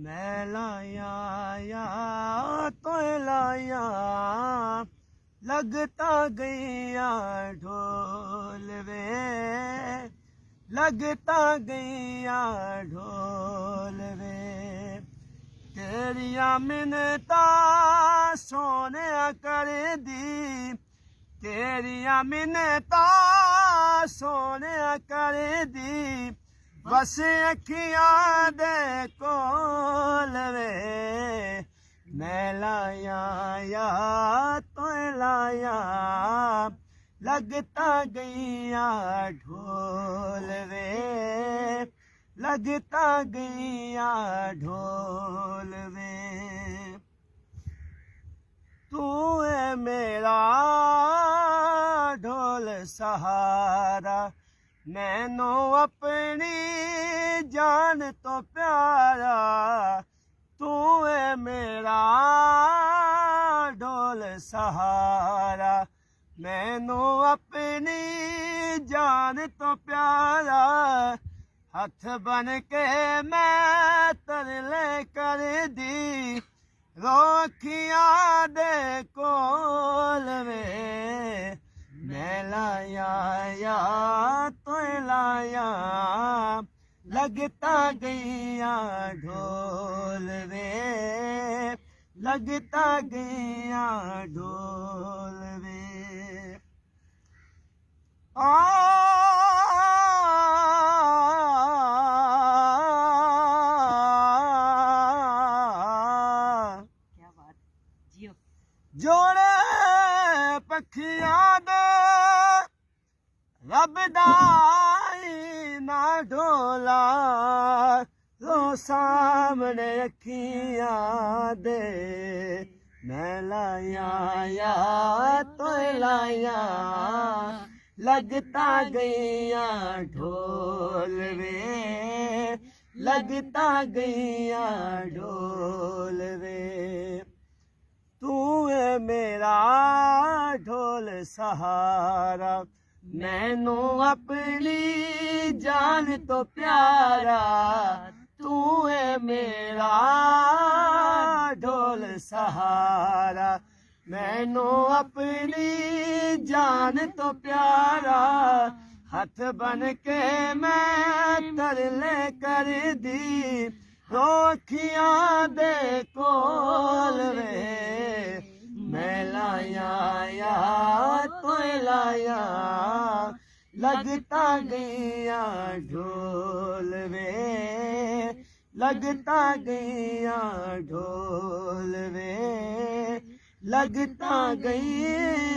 मैं लाया या तो लाया लगता गया ढोल वे लगता गया ढोल वे तेरिया मिन्नता सोने कर दी तेरिया मिन्नता सोने कर दी बस अखियां दे कोल वे मैं लाया या तो लाया लगता गया ढोल वे लगता गया ढोल वे तू है मेरा ढोल सहारा मैनू अपनी जान तो प्यारा तू है मेरा ढोल सहारा मैनू अपनी जान तो प्यारा हथ बन के मैं तरले कर दी रोखिया दे कोल वे मैं लाया या तो लाया लगता गया ढोल वे लगता गया ढोल वे जोड़े पखियां दे रब दाई ना ढोला रो सामने अखियां दे मैं लाया या तो लाया लगता गया ढोल वे लगता गया ढोल वे तू है मेरा ढोल सहारा मैनू अपनी जान तो प्यारा तू है मेरा ढोल सहारा मैनू अपनी जान तो प्यारा हथ बन के मैं तरले कर दी रोखियां दे कोल वे मैं लाया या तो लाया लगता गया ढोल वे लगता गया ढोल वे लगता गया